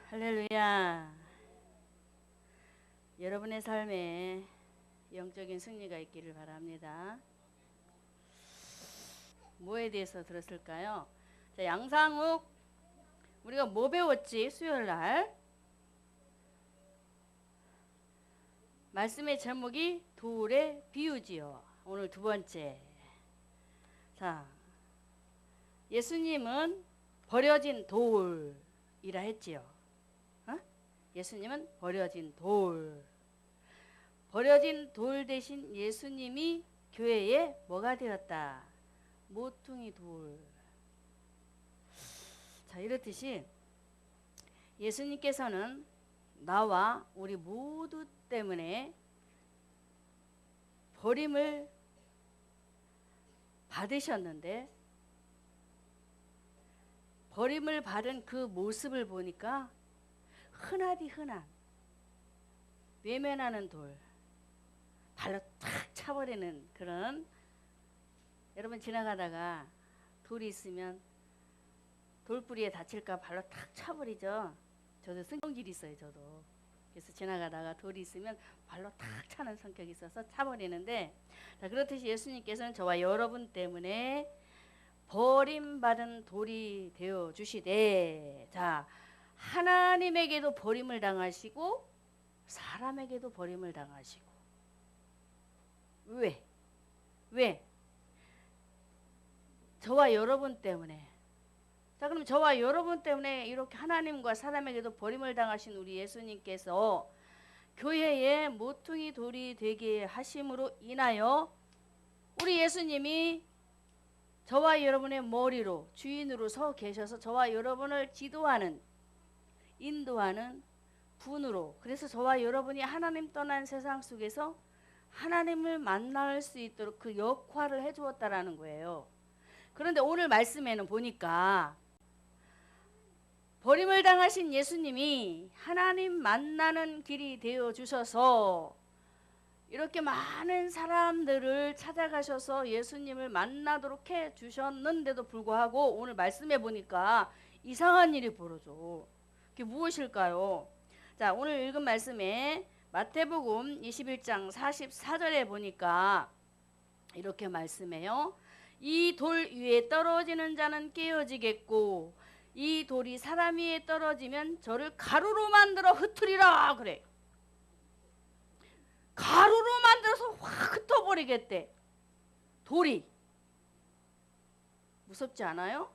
할렐루야. 여러분의 삶에 영적인 승리가 있기를 바랍니다. 뭐에 대해서 들었을까요? 자, 양상욱, 우리가 뭐 배웠지? 수요일 날 말씀의 제목이 돌의 비유지요. 오늘 두 번째. 자, 예수님은 버려진 돌이라 했지요. 예수님은 버려진 돌. 버려진 돌 대신 예수님이 교회에 뭐가 되었다? 모퉁이 돌. 자, 이렇듯이 예수님께서는 나와 우리 모두 때문에 버림을 받으셨는데, 버림을 받은 그 모습을 보니까 흔하디 흔한 외면하는 돌, 발로 탁 차버리는 그런, 여러분 지나가다가 돌이 있으면 돌뿌리에 다칠까 발로 탁 차버리죠. 저도 성질이 있어요. 저도 그래서 지나가다가 돌이 있으면 발로 탁 차는 성격이 있어서 차버리는데, 자, 그렇듯이 예수님께서는 저와 여러분 때문에 버림받은 돌이 되어 주시되, 자, 하나님에게도 버림을 당하시고 사람에게도 버림을 당하시고. 왜? 저와 여러분 때문에. 자, 그럼 저와 여러분 때문에 이렇게 하나님과 사람에게도 버림을 당하신 우리 예수님께서 교회의 모퉁이 돌이 되게 하심으로 인하여 우리 예수님이 저와 여러분의 머리로, 주인으로 서 계셔서 저와 여러분을 지도하는, 인도하는 분으로, 그래서 저와 여러분이 하나님 떠난 세상 속에서 하나님을 만날 수 있도록 그 역할을 해주었다라는 거예요. 그런데 오늘 말씀에는 보니까 버림을 당하신 예수님이 하나님 만나는 길이 되어 주셔서 이렇게 많은 사람들을 찾아가셔서 예수님을 만나도록 해 주셨는데도 불구하고 오늘 말씀해 보니까 이상한 일이 벌어져. 그게 무엇일까요? 자, 오늘 읽은 말씀에 마태복음 21장 44절에 보니까 이렇게 말씀해요. 이 돌 위에 떨어지는 자는 깨어지겠고 이 돌이 사람 위에 떨어지면 저를 가루로 만들어 흩으리라 그래. 가루로 만들어서 확 흩어버리겠대. 돌이. 무섭지 않아요?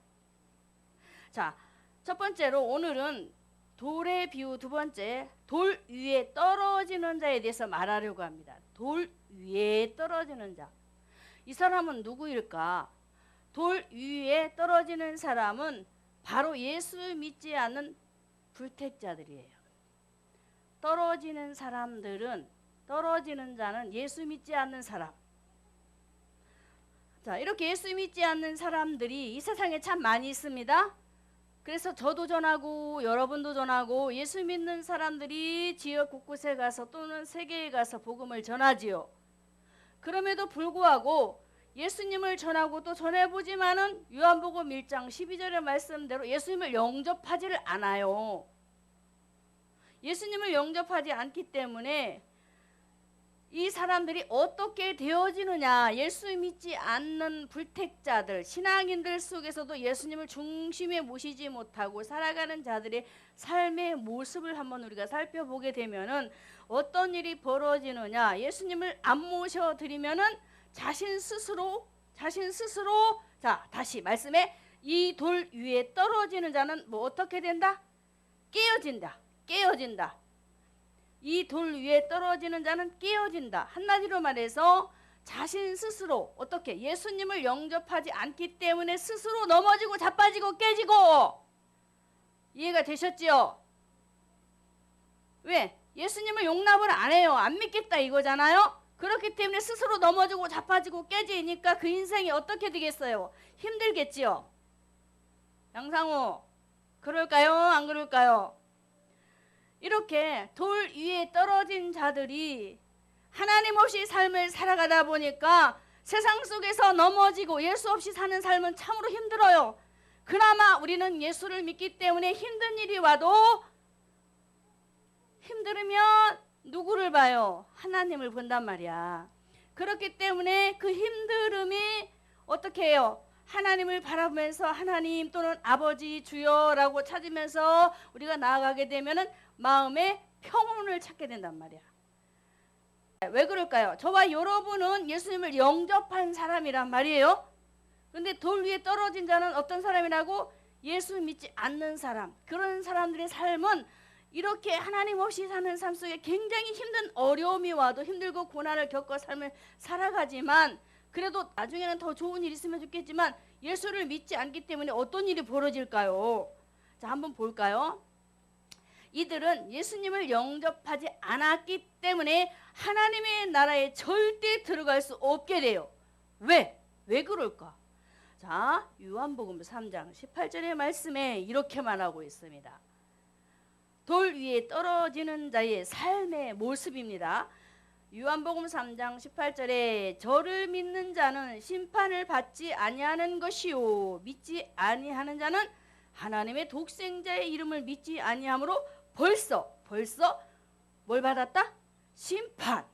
자, 첫 번째로 오늘은 돌의 비유, 두 번째 돌 위에 떨어지는 자에 대해서 말하려고 합니다. 돌 위에 떨어지는 자. 이 사람은 누구일까? 돌 위에 떨어지는 사람은 바로 예수 믿지 않는 불택자들이에요. 떨어지는 사람들은, 떨어지는 자는 예수 믿지 않는 사람. 자, 이렇게 예수 믿지 않는 사람들이 이 세상에 참 많이 있습니다. 그래서 저도 전하고 여러분도 전하고 예수 믿는 사람들이 지역 곳곳에 가서 또는 세계에 가서 복음을 전하지요. 그럼에도 불구하고 예수님을 전하고 또 전해보지만은 요한복음 1장 12절의 말씀대로 예수님을 영접하지를 않아요. 예수님을 영접하지 않기 때문에 이 사람들이 어떻게 되어지느냐, 예수 믿지 않는 불택자들, 신앙인들 속에서도 예수님을 중심에 모시지 못하고 살아가는 자들의 삶의 모습을 한번 우리가 살펴보게 되면은 어떤 일이 벌어지느냐, 예수님을 안 모셔드리면은 자신 스스로 자, 다시 말씀에 이 돌 위에 떨어지는 자는 뭐 어떻게 된다? 깨어진다. 이 돌 위에 떨어지는 자는 깨어진다. 한마디로 말해서 자신 스스로 어떻게 예수님을 영접하지 않기 때문에 스스로 넘어지고 자빠지고 깨지고. 이해가 되셨지요? 왜? 예수님을 용납을 안 해요. 안 믿겠다 이거잖아요. 그렇기 때문에 스스로 넘어지고 자빠지고 깨지니까 그 인생이 어떻게 되겠어요? 힘들겠지요. 양상우, 그럴까요? 안 그럴까요? 이렇게 돌 위에 떨어진 자들이 하나님 없이 삶을 살아가다 보니까 세상 속에서 넘어지고 예수 없이 사는 삶은 참으로 힘들어요. 그나마 우리는 예수를 믿기 때문에 힘든 일이 와도 힘들으면 누구를 봐요? 하나님을 본단 말이야. 그렇기 때문에 그 힘들음이 어떻게 해요? 하나님을 바라보면서 하나님 또는 아버지 주여라고 찾으면서 우리가 나아가게 되면은 마음에 평온을 찾게 된단 말이야. 왜 그럴까요? 저와 여러분은 예수님을 영접한 사람이란 말이에요. 그런데 돌 위에 떨어진 자는 어떤 사람이라고? 예수 믿지 않는 사람. 그런 사람들의 삶은 이렇게 하나님 없이 사는 삶 속에 굉장히 힘든 어려움이 와도 힘들고 고난을 겪어 삶을 살아가지만 그래도 나중에는 더 좋은 일이 있으면 좋겠지만 예수를 믿지 않기 때문에 어떤 일이 벌어질까요? 자, 한번 볼까요? 이들은 예수님을 영접하지 않았기 때문에 하나님의 나라에 절대 들어갈 수 없게 돼요. 왜? 왜 그럴까? 자, 요한복음 3장 18절의 말씀에 이렇게 말하고 있습니다. 돌 위에 떨어지는 자의 삶의 모습입니다. 요한복음 3장 18절에 저를 믿는 자는 심판을 받지 아니하는 것이요 믿지 아니하는 자는 하나님의 독생자의 이름을 믿지 아니하므로 벌써 뭘 받았다? 심판.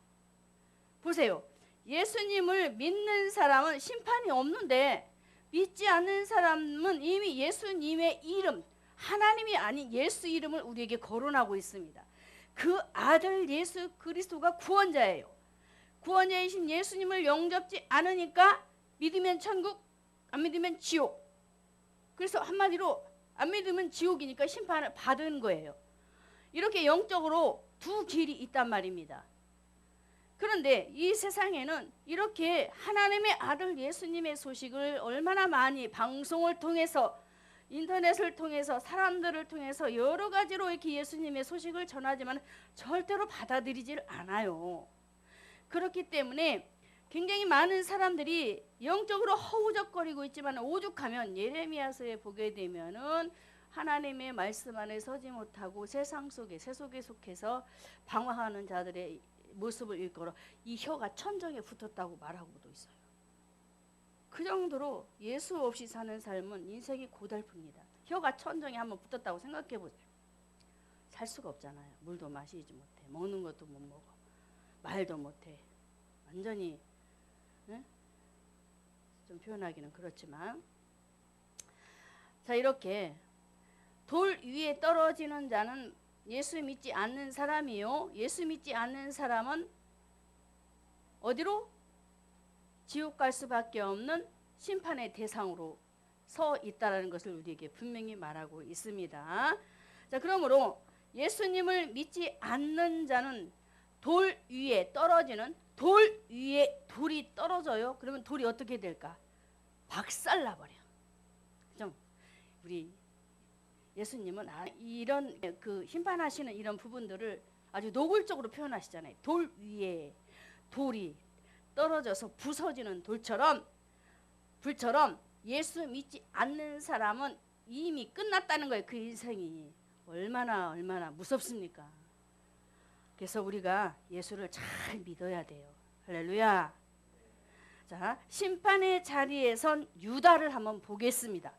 보세요. 예수님을 믿는 사람은 심판이 없는데 믿지 않는 사람은 이미 예수님의 이름, 하나님이 아닌 예수 이름을 우리에게 거론하고 있습니다. 그 아들 예수 그리스도가 구원자예요. 구원자이신 예수님을 영접지 않으니까 믿으면 천국, 안 믿으면 지옥. 그래서 한마디로 안 믿으면 지옥이니까 심판을 받은 거예요. 이렇게 영적으로 두 길이 있단 말입니다. 그런데 이 세상에는 이렇게 하나님의 아들 예수님의 소식을 얼마나 많이 방송을 통해서 인터넷을 통해서 사람들을 통해서 여러 가지로 이렇게 예수님의 소식을 전하지만 절대로 받아들이질 않아요. 그렇기 때문에 굉장히 많은 사람들이 영적으로 허우적거리고 있지만 오죽하면 예레미야서에 보게 되면은 하나님의 말씀 안에 서지 못하고 세상 속에 세속에 속해서 방황하는 자들의 모습을 일컬어 이 혀가 천정에 붙었다고 말하고도 있어요. 그 정도로 예수 없이 사는 삶은 인생이 고달픕니다. 혀가 천정에 한번 붙었다고 생각해 보세요. 살 수가 없잖아요. 물도 마시지 못해. 먹는 것도 못 먹어. 말도 못해. 완전히 좀 표현하기는 그렇지만 자, 이렇게 돌 위에 떨어지는 자는 예수 믿지 않는 사람이요. 예수 믿지 않는 사람은 어디로? 지옥 갈 수밖에 없는 심판의 대상으로 서 있다는 것을 우리에게 분명히 말하고 있습니다. 자, 그러므로 예수님을 믿지 않는 자는 돌 위에 떨어지는 돌 위에 돌이 떨어져요. 그러면 돌이 어떻게 될까? 박살나버려. 그죠? 우리 예수님은 이런 그 심판하시는 이런 부분들을 아주 노골적으로 표현하시잖아요. 돌 위에 돌이 떨어져서 부서지는 돌처럼 불처럼 예수 믿지 않는 사람은 이미 끝났다는 거예요. 그 인생이 얼마나 무섭습니까? 그래서 우리가 예수를 잘 믿어야 돼요. 할렐루야. 자, 심판의 자리에 선 유다를 한번 보겠습니다.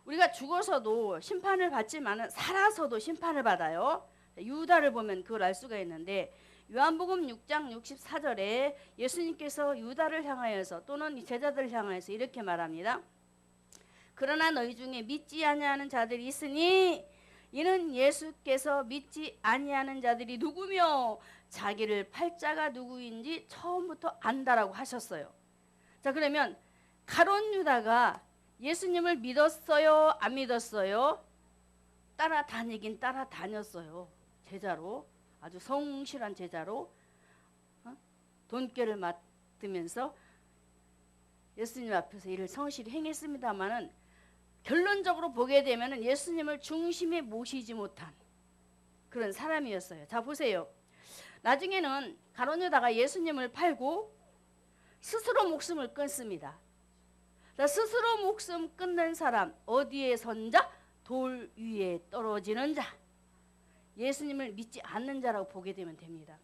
우리가 죽어서도 심판을 받지만 살아서도 심판을 받아요. 유다를 보면 그걸 알 수가 있는데 요한복음 6장 64절에 예수님께서 유다를 향하여서 또는 제자들을 향하여서 이렇게 말합니다. 그러나 너희 중에 믿지 아니하는 자들이 있으니 이는 예수께서 믿지 아니하는 자들이 누구며 자기를 팔자가 누구인지 처음부터 안다라고 하셨어요. 자, 그러면 가룟 유다가 예수님을 믿었어요? 안 믿었어요? 따라다니긴 따라다녔어요. 제자로. 아주 성실한 제자로 돈꾀를 맡으면서 예수님 앞에서 일을 성실히 행했습니다마는 결론적으로 보게 되면 예수님을 중심에 모시지 못한 그런 사람이었어요. 자, 보세요. 나중에는 가룟 유다가 예수님을 팔고 스스로 목숨을 끊습니다. 자, 스스로 목숨 끊는 사람 어디에 선 자? 돌 위에 떨어지는 자. 예수님을 믿지 않는 자라고 보게 되면 됩니다.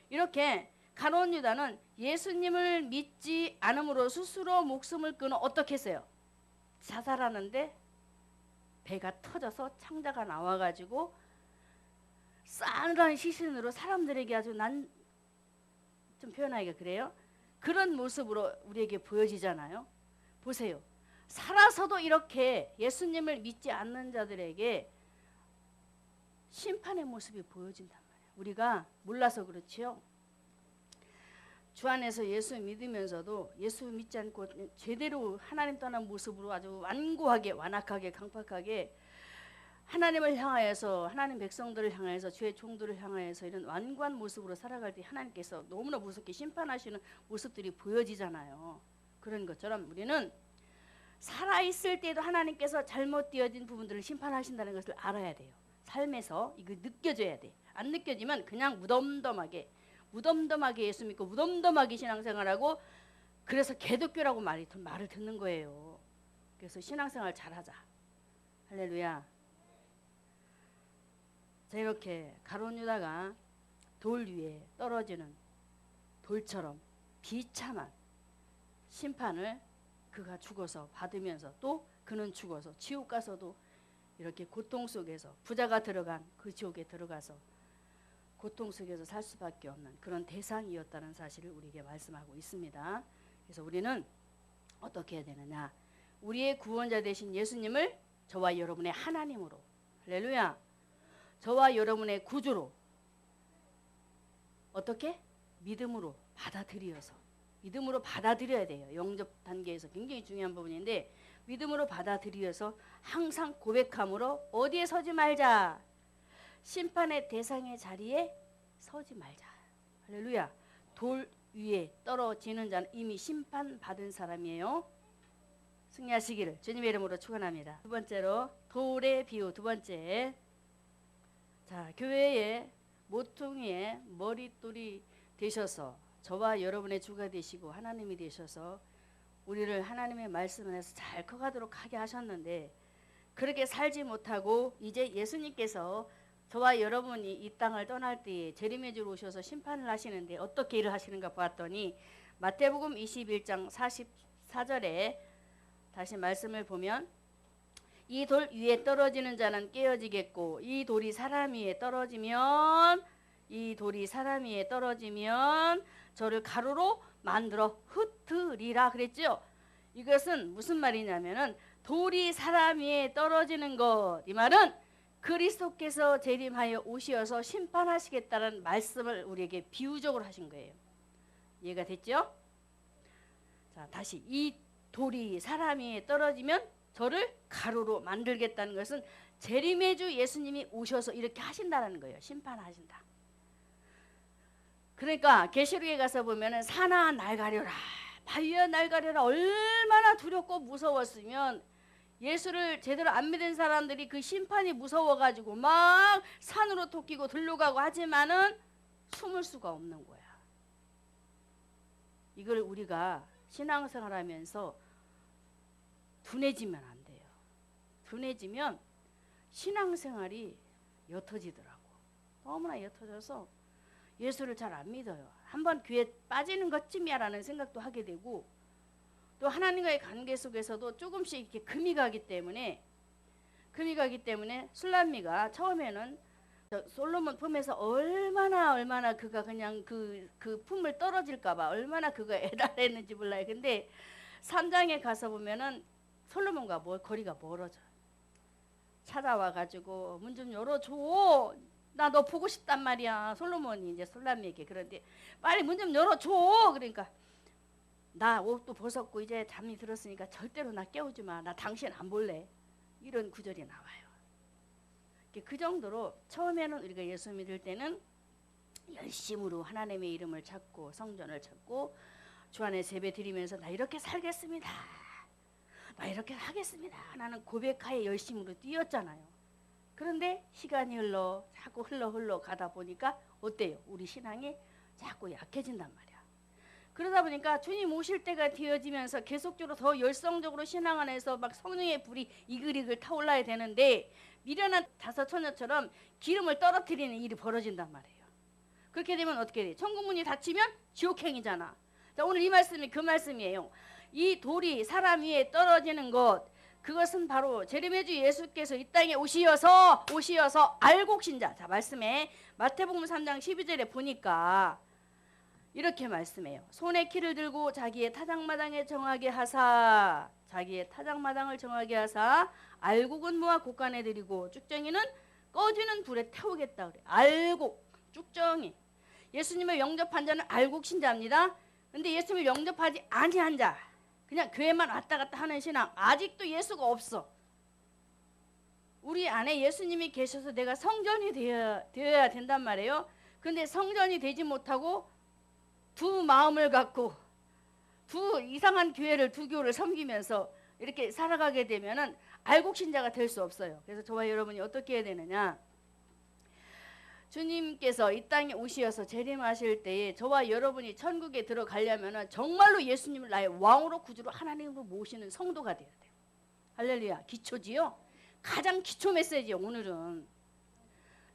이렇게 가룟 유다는 예수님을 믿지 않음으로 스스로 목숨을 끊어 어떻게 했어요? 자살하는데 배가 터져서 창자가 나와가지고 싸늘한 시선으로 사람들에게 아주 좀 표현하기가 그래요. 그런 모습으로 우리에게 보여지잖아요. 보세요. 살아서도 이렇게 예수님을 믿지 않는 자들에게 심판의 모습이 보여진단 말이에요. 우리가 몰라서 그렇지요. 주 안에서 예수 믿으면서도 예수 믿지 않고 제대로 하나님 떠난 모습으로 아주 완고하게 완악하게 강팍하게 하나님을 향하여서 하나님 백성들을 향하여서 주의 종들을 향하여서 이런 완고한 모습으로 살아갈 때 하나님께서 너무나 무섭게 심판하시는 모습들이 보여지잖아요. 그런 것처럼 우리는 살아있을 때도 하나님께서 잘못 되어진 부분들을 심판하신다는 것을 알아야 돼요. 삶에서 이거 느껴져야 돼. 안 느껴지면 그냥 무덤덤하게 예수 믿고 무덤덤하게 신앙생활하고 그래서 개독교라고 말을 듣는 거예요. 그래서 신앙생활 잘하자. 할렐루야. 자, 이렇게 가룟 유다가 돌 위에 떨어지는 돌처럼 비참한 심판을 그가 죽어서 받으면서 또 그는 죽어서 지옥 가서도 이렇게 고통 속에서 부자가 들어간 그 지옥에 들어가서 고통 속에서 살 수밖에 없는 그런 대상이었다는 사실을 우리에게 말씀하고 있습니다. 그래서 우리는 어떻게 해야 되느냐? 우리의 구원자 되신 예수님을 저와 여러분의 하나님으로, 할렐루야, 저와 여러분의 구주로 어떻게? 믿음으로 받아들여야 돼요. 영접 단계에서 굉장히 중요한 부분인데 믿음으로 받아들여서 항상 고백함으로 어디에 서지 말자. 심판의 대상의 자리에 서지 말자. 할렐루야. 돌 위에 떨어지는 자는 이미 심판받은 사람이에요. 승리하시기를 주님의 이름으로 축원합니다. 두 번째로 돌의 비유. 두 번째, 자, 교회의 모퉁이의 머릿돌이 되셔서 저와 여러분의 주가 되시고 하나님이 되셔서 우리를 하나님의 말씀 안에서 잘 커가도록 하게 하셨는데 그렇게 살지 못하고 이제 예수님께서 저와 여러분이 이 땅을 떠날 때에 재림의 주로 오셔서 심판을 하시는데 어떻게 일을 하시는가 봤더니 마태복음 21장 44절에 다시 말씀을 보면 이 돌 위에 떨어지는 자는 깨어지겠고 이 돌이 사람 위에 떨어지면 저를 가루로 만들어 흩으리라 그랬죠. 이것은 무슨 말이냐면은 돌이 사람 위에 떨어지는 것, 이 말은 그리스도께서 재림하여 오시어서 심판하시겠다는 말씀을 우리에게 비유적으로 하신 거예요. 이해가 됐죠? 자, 다시 이 돌이 사람 위에 떨어지면 저를 가루로 만들겠다는 것은 재림의 주 예수님이 오셔서 이렇게 하신다는 거예요. 심판하신다. 그러니까 계시록에 가서 보면은 산아 날 가려라, 바위야 날 가려라, 얼마나 두렵고 무서웠으면 예수를 제대로 안 믿은 사람들이 그 심판이 무서워가지고 막 산으로 토끼고 들러가고 하지만은 숨을 수가 없는 거야. 이걸 우리가 신앙생활하면서 둔해지면 안 돼요. 둔해지면 신앙생활이 옅어지더라고. 너무나 옅어져서 예수를 잘 안 믿어요. 한번 귀에 빠지는 것쯤이야 라는 생각도 하게 되고 또 하나님과의 관계 속에서도 조금씩 이렇게 금이 가기 때문에 술람미가 처음에는 솔로몬 품에서 얼마나 그가 그냥 그 품을 떨어질까봐 얼마나 그가 애달했는지 몰라요. 근데 3장에 가서 보면은 솔로몬과 거리가 멀어져요. 찾아와가지고 문 좀 열어줘. 나 너 보고 싶단 말이야. 솔로몬이 이제 술람미에게. 그런데 빨리 문 좀 열어줘. 그러니까 나 옷도 벗었고 이제 잠이 들었으니까 절대로 나 깨우지 마. 나 당신 안 볼래. 이런 구절이 나와요. 그 정도로 처음에는 우리가 예수 믿을 때는 열심으로 하나님의 이름을 찾고 성전을 찾고 주 안에 예배 드리면서 나 이렇게 살겠습니다. 나 이렇게 하겠습니다. 나는 고백하에 열심으로 뛰었잖아요. 그런데 시간이 자꾸 흘러 가다 보니까 어때요? 우리 신앙이 자꾸 약해진단 말이야. 그러다 보니까 주님 오실 때가 되어지면서 계속적으로 더 열성적으로 신앙 안에서 막 성령의 불이 이글이글 타올라야 되는데 미련한 다섯 처녀처럼 기름을 떨어뜨리는 일이 벌어진단 말이에요. 그렇게 되면 어떻게 돼? 천국문이 닫히면 지옥행이잖아. 자, 오늘 이 말씀이 그 말씀이에요. 이 돌이 사람 위에 떨어지는 것, 그것은 바로 재림의 주 예수께서 이 땅에 오시어서 알곡신자. 자, 말씀에 마태복음 3장 12절에 보니까 이렇게 말씀해요. 손에 키를 들고 자기의 타작마당에 정하게 하사, 자기의 타작마당을 정하게 하사 알곡은 모아 곳간에 들이고 쭉정이는 꺼지는 불에 태우겠다 그래. 알곡, 쭉정이. 예수님을 영접한 자는 알곡 신자입니다. 근데 예수님을 영접하지 아니한 자, 그냥 교회만 왔다 갔다 하는 신앙, 아직도 예수가 없어. 우리 안에 예수님이 계셔서 내가 성전이 되어야 된단 말이에요. 근데 성전이 되지 못하고 두 마음을 갖고 두 이상한 교회를, 두 교를 섬기면서 이렇게 살아가게 되면은 알곡 신자가 될 수 없어요. 그래서 저와 여러분이 어떻게 해야 되느냐? 주님께서 이 땅에 오시어서 재림하실 때에 저와 여러분이 천국에 들어가려면은 정말로 예수님을 나의 왕으로 구주로 하나님으로 모시는 성도가 돼야 돼요. 할렐루야. 기초지요. 가장 기초 메시지요. 오늘은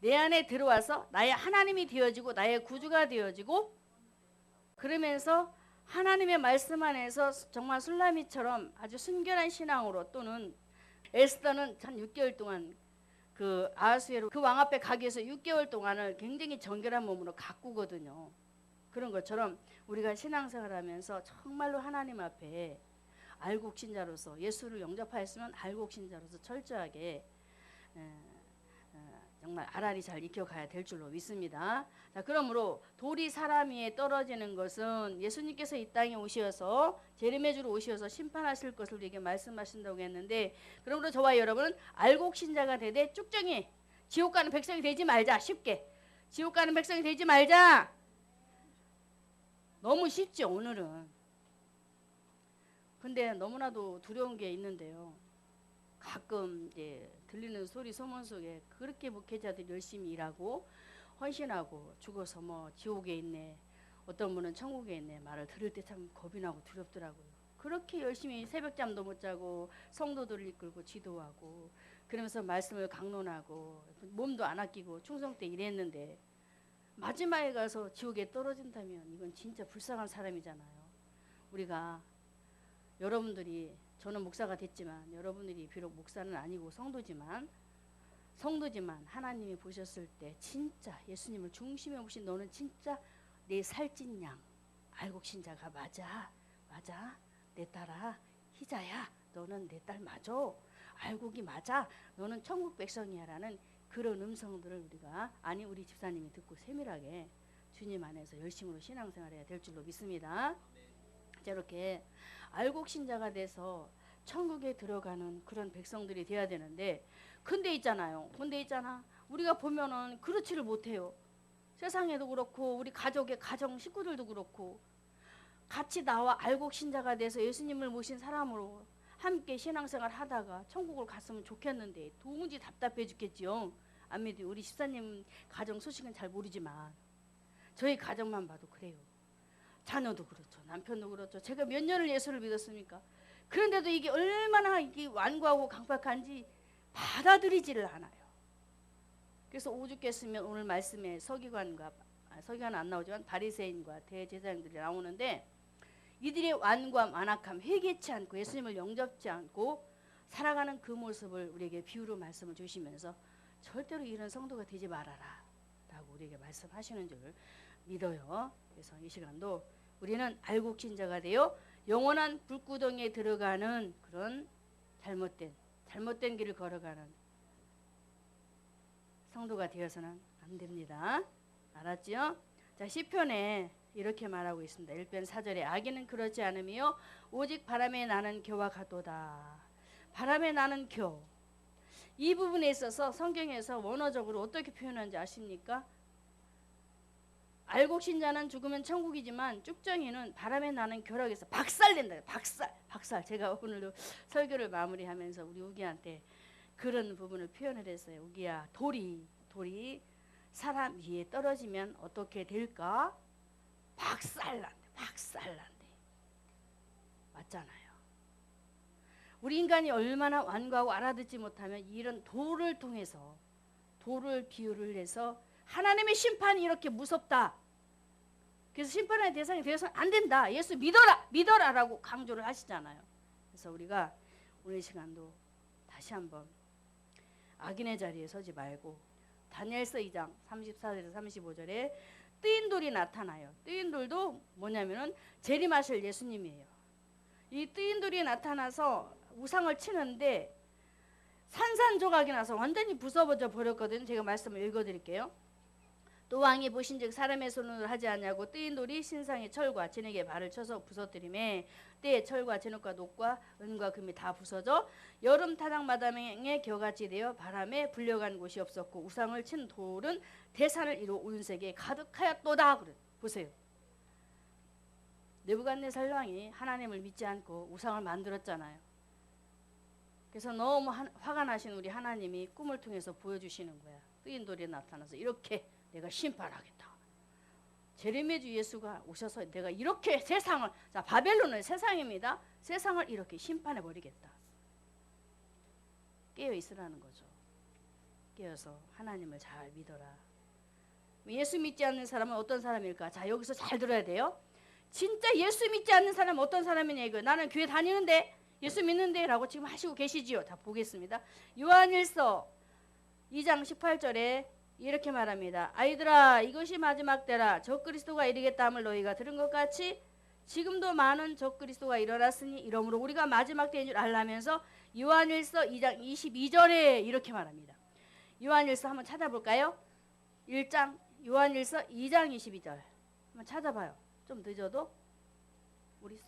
내 안에 들어와서 나의 하나님이 되어지고 나의 구주가 되어지고, 그러면서 하나님의 말씀 안에서 정말 술라미처럼 아주 순결한 신앙으로, 또는 에스더는 한 6개월 동안 그 아하수에로 그 왕 앞에 가기 위해서 6개월 동안을 굉장히 정결한 몸으로 가꾸거든요. 그런 것처럼 우리가 신앙생활하면서 정말로 하나님 앞에 알곡신자로서, 예수를 영접하였으면 알곡신자로서 철저하게 정말 아라리 잘 익혀가야 될 줄로 믿습니다. 자, 그러므로 돌이 사람 위에 떨어지는 것은 예수님께서 이 땅에 오셔서 재림의 주로 오셔서 심판하실 것을 우리에게 말씀하신다고 했는데, 그러므로 저와 여러분은 알곡신자가 되되 쭉정이 지옥 가는 백성이 되지 말자. 쉽게 지옥 가는 백성이 되지 말자. 너무 쉽죠 오늘은. 근데 너무나도 두려운 게 있는데요. 가끔 이제 들리는 소리 소문 속에 그렇게 목회자들이 열심히 일하고 헌신하고 죽어서 뭐 지옥에 있네, 어떤 분은 천국에 있네 말을 들을 때 참 겁이 나고 두렵더라고요. 그렇게 열심히 새벽잠도 못 자고 성도들을 이끌고 지도하고 그러면서 말씀을 강론하고 몸도 안 아끼고 충성 때 일했는데 마지막에 가서 지옥에 떨어진다면 이건 진짜 불쌍한 사람이잖아요. 우리가 여러분들이, 저는 목사가 됐지만 여러분들이 비록 목사는 아니고 성도지만 하나님이 보셨을 때 진짜 예수님을 중심에 보신 너는 진짜 내 살찐 양 알곡신자가 맞아 내 딸아 희자야 너는 내 딸 맞아, 알곡이 맞아, 너는 천국 백성이야 라는 그런 음성들을 우리 집사님이 듣고 세밀하게 주님 안에서 열심으로 신앙생활해야 될 줄로 믿습니다. 이렇게 알곡신자가 돼서 천국에 들어가는 그런 백성들이 돼야 되는데, 근데 있잖아 우리가 보면은 그렇지를 못해요. 세상에도 그렇고 우리 가족의 가정 식구들도 그렇고 같이 나와 알곡신자가 돼서 예수님을 모신 사람으로 함께 신앙생활 하다가 천국을 갔으면 좋겠는데 도무지 답답해 죽겠지요. 안 믿어요. 우리 집사님 가정 소식은 잘 모르지만 저희 가정만 봐도 그래요. 자녀도 그렇죠. 남편도 그렇죠. 제가 몇 년을 예수를 믿었습니까? 그런데도 이게 얼마나 이게 완고하고 강팍한지 받아들이지를 않아요. 그래서 오죽했으면 오늘 말씀에 서기관은 안 나오지만 바리새인과 대제사장들이 나오는데, 이들의 완고함, 완악함, 회개치 않고 예수님을 영접지 않고 살아가는 그 모습을 우리에게 비유로 말씀을 주시면서 절대로 이런 성도가 되지 말아라 라고 우리에게 말씀하시는 줄 믿어요. 그래서 이 시간도 우리는 알곡신자가 되어 영원한 불구덩이에 들어가는 그런 잘못된 길을 걸어가는 성도가 되어서는 안 됩니다. 알았죠? 자, 시편에 이렇게 말하고 있습니다. 1편 4절에 악인은 그렇지 않으며 오직 바람에 나는 겨와 같도다. 바람에 나는 겨. 이 부분에 있어서 성경에서 원어적으로 어떻게 표현하는지 아십니까? 알곡신자는 죽으면 천국이지만 쭉정이는 바람에 나는 겨라고 해서 박살낸다. 박살. 제가 오늘도 설교를 마무리하면서 우리 우기한테 그런 부분을 표현을 했어요. 우기야, 돌이 사람 위에 떨어지면 어떻게 될까? 박살난대. 맞잖아요. 우리 인간이 얼마나 완고하고 알아듣지 못하면 이런 돌을 통해서 돌을 비유를 해서 하나님의 심판이 이렇게 무섭다. 그래서 심판의 대상이 되어서는 안 된다. 예수 믿어라 라고 강조를 하시잖아요. 그래서 우리가 오늘 시간도 다시 한번 악인의 자리에 서지 말고 다니엘서 2장 34절에서 35절에 뜨인 돌이 나타나요. 뜨인 돌도 뭐냐면은 재림하실 예수님이에요. 이 뜨인 돌이 나타나서 우상을 치는데 산산조각이 나서 완전히 부서져 버렸거든요. 제가 말씀을 읽어드릴게요. 또 왕이 보신즉 사람의 손으로 하지 아니하고 뜨인 돌이 신상의 철과 진흙에 발을 쳐서 부서뜨리매 때에 철과 진흙과 녹과 은과 금이 다 부서져 여름 타작마당의 겨같이 되어 바람에 불려간 곳이 없었고 우상을 친 돌은 대산을 이루어 온 세계에 가득하였도다. 그래. 보세요. 느부갓네살 왕이 하나님을 믿지 않고 우상을 만들었잖아요. 그래서 너무 화가 나신 우리 하나님이 꿈을 통해서 보여주시는 거야. 뜨인 돌이 나타나서 이렇게 내가 심판하겠다. 제레미야 주 예수가 오셔서 내가 이렇게 세상을, 자 바벨론은 세상입니다. 세상을 이렇게 심판해 버리겠다. 깨어 있으라는 거죠. 깨어서 하나님을 잘 믿어라. 예수 믿지 않는 사람은 어떤 사람일까? 자 여기서 잘 들어야 돼요. 진짜 예수 믿지 않는 사람은 어떤 사람이냐 이거. 나는 교회 다니는데 예수 믿는데 라고 지금 하시고 계시지요. 다 보겠습니다. 요한일서 2장 18절에 이렇게 말합니다. 아이들아 이것이 마지막 때라. 적그리스도가 이르겠다 함을 너희가 들은 것 같이 지금도 많은 적그리스도가 일어났으니 이러므로 우리가 마지막 때인 줄 알라면서 요한일서 2장 22절에 이렇게 말합니다. 요한일서 한번 찾아볼까요? 1장 요한일서 2장 22절 한번 찾아봐요. 좀 늦어도 우리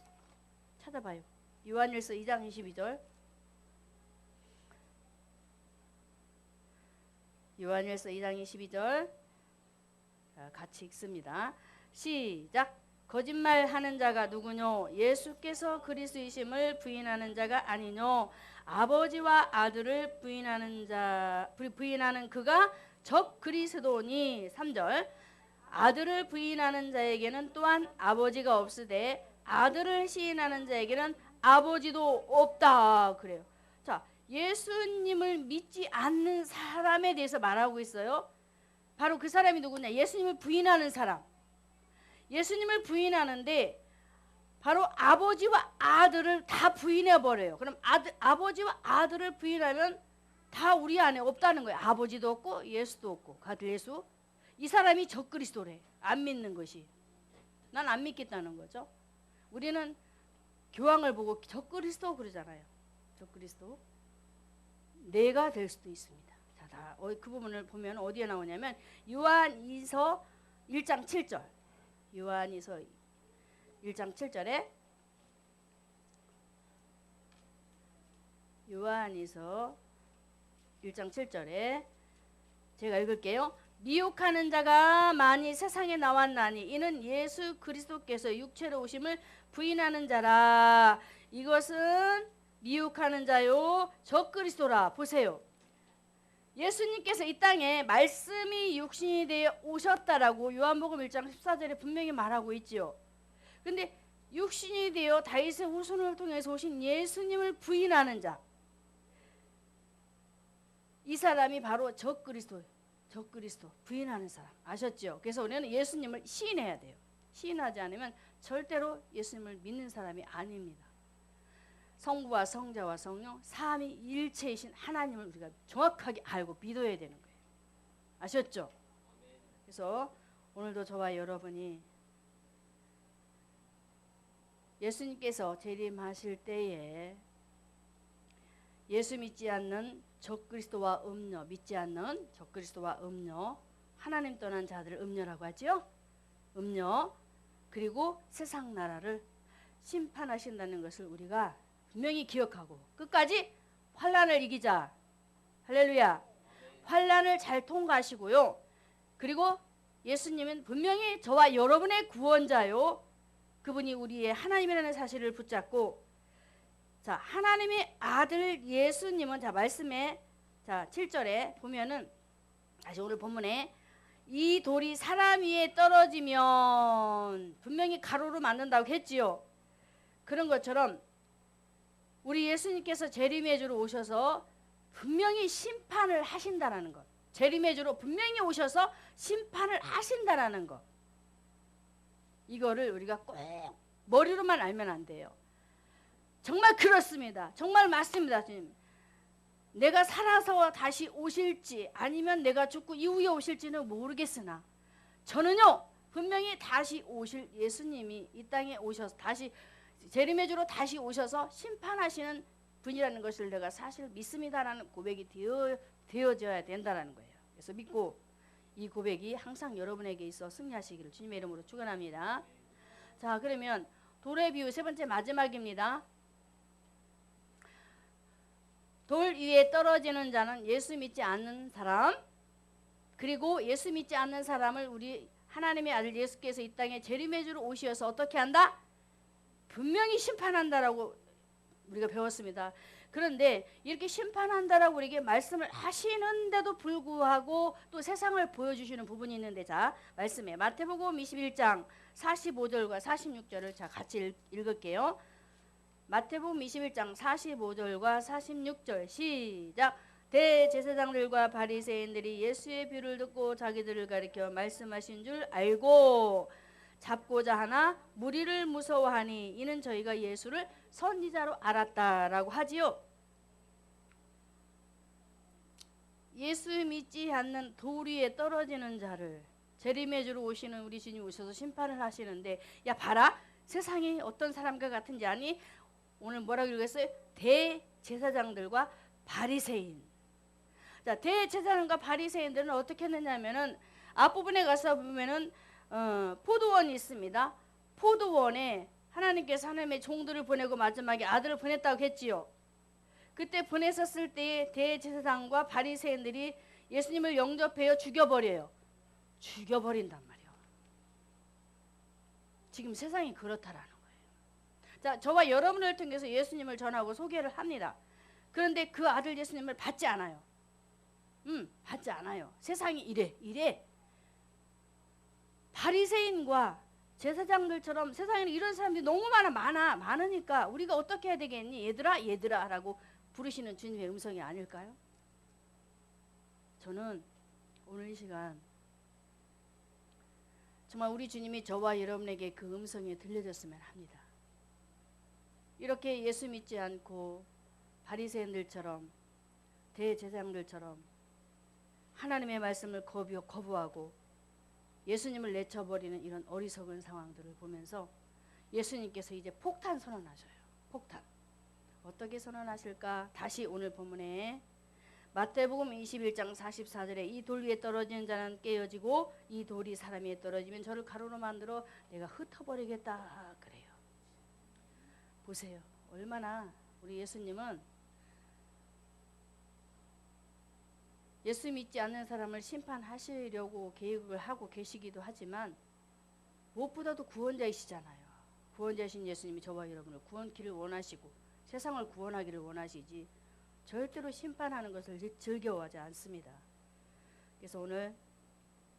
찾아봐요. 요한일서 2장 22절 요한일서 2장 22절 같이 읽습니다. 시작. 거짓말하는 자가 누구뇨? 예수께서 그리스도이심을 부인하는 자가 아니뇨? 아버지와 아들을 부인하는 그가 적 그리스도니. 3절. 아들을 부인하는 자에게는 또한 아버지가 없으되 아들을 시인하는 자에게는 아버지도 없다. 그래요. 자, 예수님을 믿지 않는 사람에 대해서 말하고 있어요. 바로 그 사람이 누구냐? 예수님을 부인하는 사람. 예수님을 부인하는데 바로 아버지와 아들을 다 부인해 버려요. 그럼 아버지와 아들을 부인하면 다 우리 안에 없다는 거예요. 아버지도 없고 예수도 없고 가드 예수. 이 사람이 적그리스도래. 안 믿는 것이. 난 안 믿겠다는 거죠. 우리는 교황을 보고 적그리스도 그러잖아요. 적그리스도. 내가 될 수도 있습니다. 자, 그 부분을 보면 어디에 나오냐면 요한이서 1장 7절. 요한이서 1장 7절에 요한이서 1장 7절에 제가 읽을게요. 미혹하는 자가 많이 세상에 나왔나니 이는 예수 그리스도께서 육체로 오심을 부인하는 자라. 이것은 미혹하는 자요 적그리스도라. 보세요. 예수님께서 이 땅에 말씀이 육신이 되어 오셨다라고 요한복음 1장 14절에 분명히 말하고 있지요. 근데 육신이 되어 다윗의 후손을 통해서 오신 예수님을 부인하는 자, 이 사람이 바로 적그리스도 부인하는 사람. 아셨죠? 그래서 우리는 예수님을 시인해야 돼요. 시인하지 않으면 절대로 예수님을 믿는 사람이 아닙니다. 성부와 성자와 성령 삼위일체이신 하나님을 우리가 정확하게 알고 믿어야 되는 거예요. 아셨죠? 그래서 오늘도 저와 여러분이 예수님께서 재림하실 때에 예수 믿지 않는 적그리스도와 음녀, 믿지 않는 적그리스도와 음녀, 하나님 떠난 자들을 음녀라고 하죠. 음녀, 그리고 세상 나라를 심판하신다는 것을 우리가 분명히 기억하고 끝까지 환난을 이기자. 할렐루야. 환난을 잘 통과하시고요. 그리고 예수님은 분명히 저와 여러분의 구원자요. 그분이 우리의 하나님이라는 사실을 붙잡고, 자, 하나님의 아들 예수님은, 자, 말씀에, 자, 7절에 보면은, 다시 오늘 본문에, 이 돌이 사람 위에 떨어지면 분명히 가루로 만든다고 했지요. 그런 것처럼 우리 예수님께서 재림의 주로 오셔서 분명히 심판을 하신다라는 것. 재림의 주로 분명히 오셔서 심판을 하신다라는 것. 이거를 우리가 꼭 머리로만 알면 안 돼요. 정말 그렇습니다. 정말 맞습니다. 주님. 내가 살아서 다시 오실지 아니면 내가 죽고 이후에 오실지는 모르겠으나 저는요 분명히 다시 오실 예수님이 이 땅에 오셔서 다시 재림의 주로 다시 오셔서 심판하시는 분이라는 것을 내가 사실 믿습니다라는 고백이 되어져야 된다는 거예요. 그래서 믿고 이 고백이 항상 여러분에게 있어 승리하시기를 주님의 이름으로 축원합니다. 자, 그러면 돌의 비유 세 번째 마지막입니다. 돌 위에 떨어지는 자는 예수 믿지 않는 사람, 그리고 예수 믿지 않는 사람을 우리 하나님의 아들 예수께서 이 땅에 재림의 주로 오셔서 어떻게 한다? 분명히 심판한다라고 우리가 배웠습니다. 그런데 이렇게 심판한다라고 우리에게 말씀을 하시는데도 불구하고 또 세상을 보여주시는 부분이 있는데, 자 말씀에 마태복음 21장 45절과 46절을 자 같이 읽을게요. 마태복음 21장 45절과 46절 시작. 대제사장들과 바리새인들이 예수의 비유를 듣고 자기들을 가리켜 말씀하신 줄 알고 잡고자 하나 무리를 무서워하니 이는 저희가 예수를 선지자로 알았다라고 하지요. 예수 믿지 않는 돌 위에 떨어지는 자를 재림의 주로 오시는 우리 주님 오셔서 심판을 하시는데, 야 봐라 세상이 어떤 사람과 같은지 아니? 오늘 뭐라고 읽었어요? 대제사장들과 바리새인. 자, 대제사장과 바리새인들은 어떻게 했느냐면은 앞부분에 가서 보면은 포도원이 있습니다. 포도원에 하나님께서 하나님의 종들을 보내고 마지막에 아들을 보냈다고 했지요. 그때 보냈었을 때에 대제사장과 바리새인들이 예수님을 영접해요. 죽여버려요. 죽여버린단 말이에요. 지금 세상이 그렇다라는 거예요. 자, 저와 여러분을 통해서 예수님을 전하고 소개를 합니다. 그런데 그 아들 예수님을 받지 않아요. 받지 않아요. 세상이 이래. 바리새인과 제사장들처럼 세상에는 이런 사람들이 너무 많으니까 우리가 어떻게 해야 되겠니? 얘들아 라고 부르시는 주님의 음성이 아닐까요? 저는 오늘 이 시간 정말 우리 주님이 저와 여러분에게 그 음성이 들려졌으면 합니다. 이렇게 예수 믿지 않고 바리새인들처럼 대제사장들처럼 하나님의 말씀을 거부하고 예수님을 내쳐버리는 이런 어리석은 상황들을 보면서 예수님께서 이제 폭탄 선언하셔요. 폭탄. 어떻게 선언하실까? 다시 오늘 본문에 마태복음 21장 44절에 이 돌 위에 떨어지는 자는 깨어지고 이 돌이 사람 위에 떨어지면 저를 가루로 만들어 내가 흩어버리겠다 그래요. 보세요. 얼마나 우리 예수님은 예수 믿지 않는 사람을 심판하시려고 계획을 하고 계시기도 하지만 무엇보다도 구원자이시잖아요. 구원자이신 예수님이 저와 여러분을 구원기를 원하시고 세상을 구원하기를 원하시지 절대로 심판하는 것을 즐겨하지 않습니다. 그래서 오늘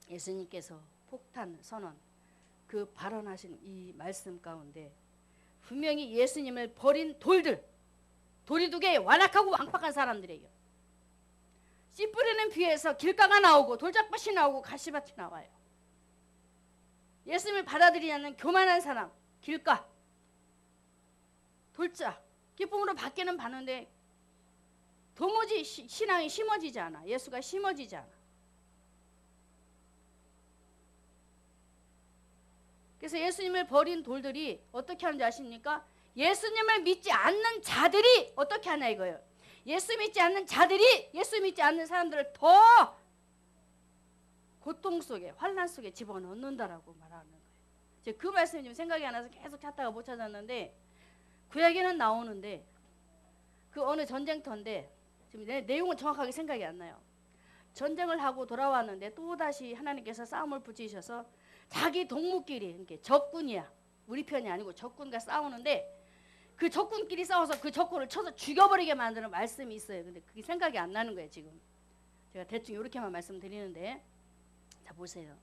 예수님께서 폭탄 선언 그 발언하신 이 말씀 가운데 분명히 예수님을 버린 돌이 두 개에 완악하고 왕팍한 사람들이에요. 씨 뿌리는 비에서 길가가 나오고 돌짝밭이 나오고 가시밭이 나와요. 예수님을 받아들이지 않는 교만한 사람, 길가, 돌짝, 기쁨으로 받기는 받는데 도무지 신앙이 심어지지 않아. 예수가 심어지지 않아. 그래서 예수님을 버린 돌들이 어떻게 하는지 아십니까? 예수님을 믿지 않는 자들이 어떻게 하냐 이거예요. 예수 믿지 않는 자들이 예수 믿지 않는 사람들을 더 고통 속에 환난 속에 집어넣는다라고 말하는 거예요. 제가 그 말씀이 좀 생각이 안 나서 계속 찾다가 못 찾았는데 구약에는 나오는데 그 어느 전쟁터인데 지금 내용은 정확하게 생각이 안 나요. 전쟁을 하고 돌아왔는데 또다시 하나님께서 싸움을 붙이셔서 자기 동무끼리 이렇게 적군이야. 우리 편이 아니고 적군과 싸우는데 그 적군끼리 싸워서 그 적군을 쳐서 죽여버리게 만드는 말씀이 있어요. 근데 그게 생각이 안 나는 거예요. 지금 제가 대충 이렇게만 말씀드리는데, 자 보세요.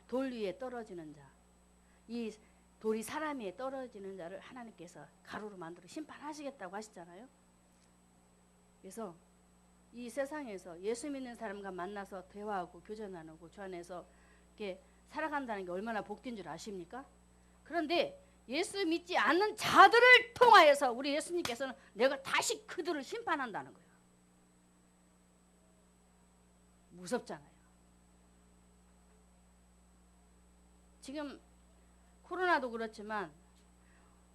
돌 위에 떨어지는 자, 이 돌이 사람 위에 떨어지는 자를 하나님께서 가루로 만들어 심판하시겠다고 하시잖아요. 그래서 이 세상에서 예수 믿는 사람과 만나서 대화하고 교제 나누고 주 안에서 이렇게 살아간다는 게 얼마나 복된 줄 아십니까? 그런데 예수 믿지 않는 자들을 통하여서 우리 예수님께서는 내가 다시 그들을 심판한다는 거예요. 무섭잖아요. 지금 코로나도 그렇지만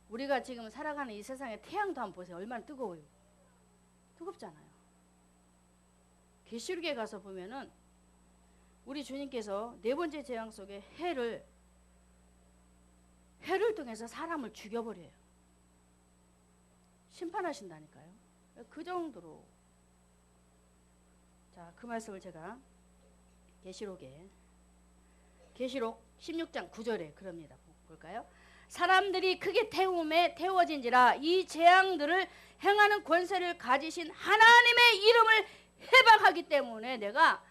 우리가 지금 살아가는 이 세상의 태양도 한번 보세요. 얼마나 뜨거워요. 뜨겁잖아요. 계시록에 가서 보면은 우리 주님께서 네 번째 재앙 속에 해를 통해서 사람을 죽여버려요. 심판하신다니까요. 그 정도로. 자, 그 말씀을 제가 계시록 16장 9절에 그럽니다. 볼까요? 사람들이 크게 태워진지라 이 재앙들을 행하는 권세를 가지신 하나님의 이름을 해방하기 때문에 내가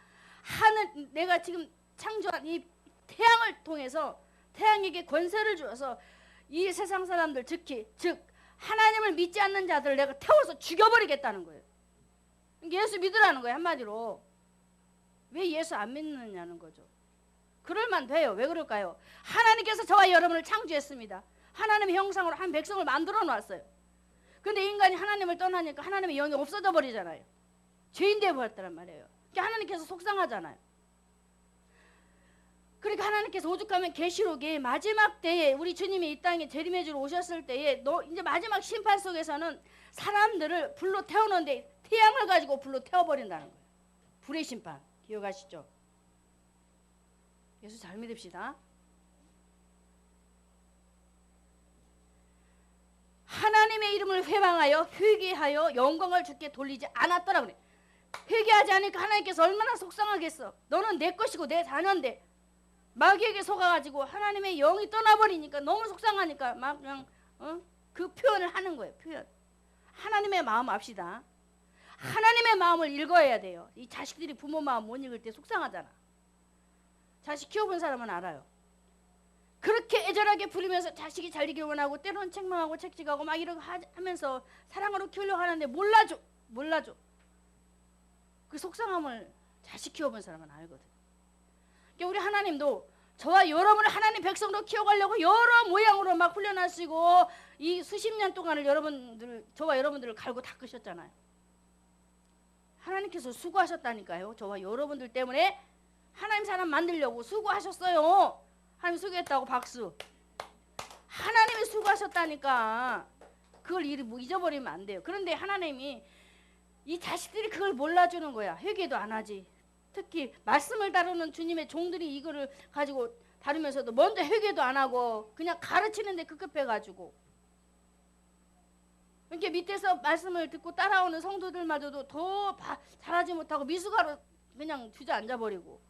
지금 창조한 이 태양을 통해서 태양에게 권세를 주어서 이 세상 사람들 즉 하나님을 믿지 않는 자들을 내가 태워서 죽여버리겠다는 거예요. 예수 믿으라는 거예요. 한마디로. 왜 예수 안 믿느냐는 거죠. 그럴만 돼요. 왜 그럴까요? 하나님께서 저와 여러분을 창조했습니다. 하나님의 형상으로 한 백성을 만들어 놨어요. 근데 인간이 하나님을 떠나니까 하나님의 영이 없어져 버리잖아요. 죄인 되어버렸단 말이에요. 그러니까 하나님께서 속상하잖아요. 그러니까 하나님께서 오죽하면 계시록에 마지막 때에 우리 주님이 이 땅에 재림해주러 오셨을 때에 이제 마지막 심판 속에서는 사람들을 불로 태우는데 태양을 가지고 불로 태워버린다는 거예요. 불의 심판. 기억하시죠? 예수 잘 믿읍시다. 하나님의 이름을 회방하여 회개하여 영광을 주께 돌리지 않았더라 그래. 회개하지 않으니까 하나님께서 얼마나 속상하겠어. 너는 내 것이고 내 자녀인데 마귀에게 속아가지고 하나님의 영이 떠나버리니까 너무 속상하니까 막 그냥 그 표현을 하는 거예요. 표현. 하나님의 마음 압시다. 하나님의 마음을 읽어야 돼요. 이 자식들이 부모 마음 못 읽을 때 속상하잖아. 자식 키워본 사람은 알아요. 그렇게 애절하게 부리면서 자식이 잘 되길 원하고 때로는 책망하고 책찍하고 막 이러고 하면서 사랑으로 키우려고 하는데 몰라줘. 그 속상함을 자식 키워본 사람은 알거든. 그러니까 우리 하나님도 저와 여러분을 하나님 백성으로 키워가려고 여러 모양으로 막 훈련하시고 이 수십 년 동안을 저와 여러분들을 갈고 닦으셨잖아요. 하나님께서 수고하셨다니까요. 저와 여러분들 때문에 하나님 사람 만들려고 수고하셨어요. 하나님 수고했다고 박수. 하나님이 수고하셨다니까. 그걸 잊어버리면 안 돼요. 그런데 하나님이 이 자식들이 그걸 몰라주는 거야. 회개도 안 하지. 특히 말씀을 다루는 주님의 종들이 이거를 가지고 다루면서도 먼저 회개도 안 하고 그냥 가르치는데 급급해가지고 이렇게 밑에서 말씀을 듣고 따라오는 성도들마저도 더 잘하지 못하고 미숙아로 그냥 주저앉아버리고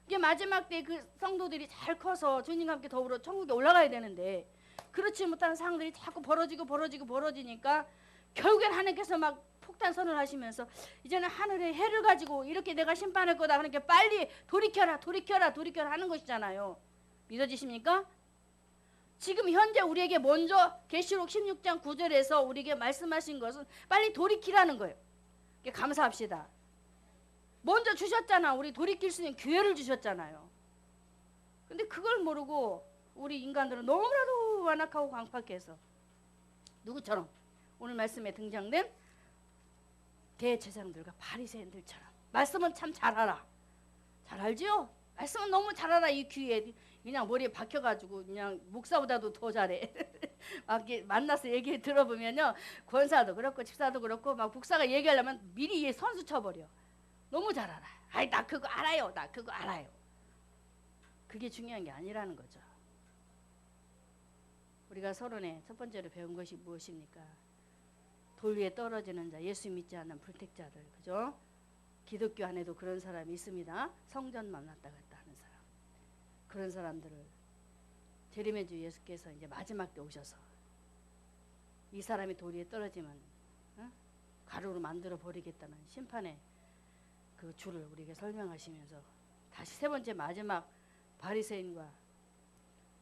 이게 마지막 때 그 성도들이 잘 커서 주님과 함께 더불어 천국에 올라가야 되는데 그렇지 못한 상황들이 자꾸 벌어지니까 결국엔 하나님께서 막 폭탄 선언하시면서 이제는 하늘의 해를 가지고 이렇게 내가 심판할 거다. 그러니까 빨리 돌이켜라 하는 것이잖아요. 믿어지십니까? 지금 현재 우리에게 먼저 계시록 16장 9절에서 우리에게 말씀하신 것은 빨리 돌이키라는 거예요. 감사합시다. 먼저 주셨잖아. 우리 돌이킬 수 있는 기회를 주셨잖아요. 근데 그걸 모르고 우리 인간들은 너무나도 완악하고 광팍해서 누구처럼 오늘 말씀에 등장된 대제사장들과 바리새인들처럼 말씀은 참 잘 알아. 잘 알지요? 말씀은 너무 잘 알아. 이 귀에 그냥 머리에 박혀가지고 그냥 목사보다도 더 잘해. 막 만나서 얘기 들어보면요, 권사도 그렇고 집사도 그렇고 막 목사가 얘기하려면 미리 얘 선수 쳐버려. 너무 잘 알아. 아이 나 그거 알아요. 그게 중요한 게 아니라는 거죠. 우리가 서론에 첫 번째로 배운 것이 무엇입니까? 돌 위에 떨어지는 자, 예수 믿지 않는 불택자들, 그죠? 기독교 안에도 그런 사람이 있습니다. 성전 만났다 갔다 하는 사람. 그런 사람들을 재림의 주 예수께서 이제 마지막 때 오셔서 이 사람이 돌 위에 떨어지면 가루로 만들어 버리겠다는 심판의 그 줄을 우리에게 설명하시면서 다시 세 번째 마지막 바리새인과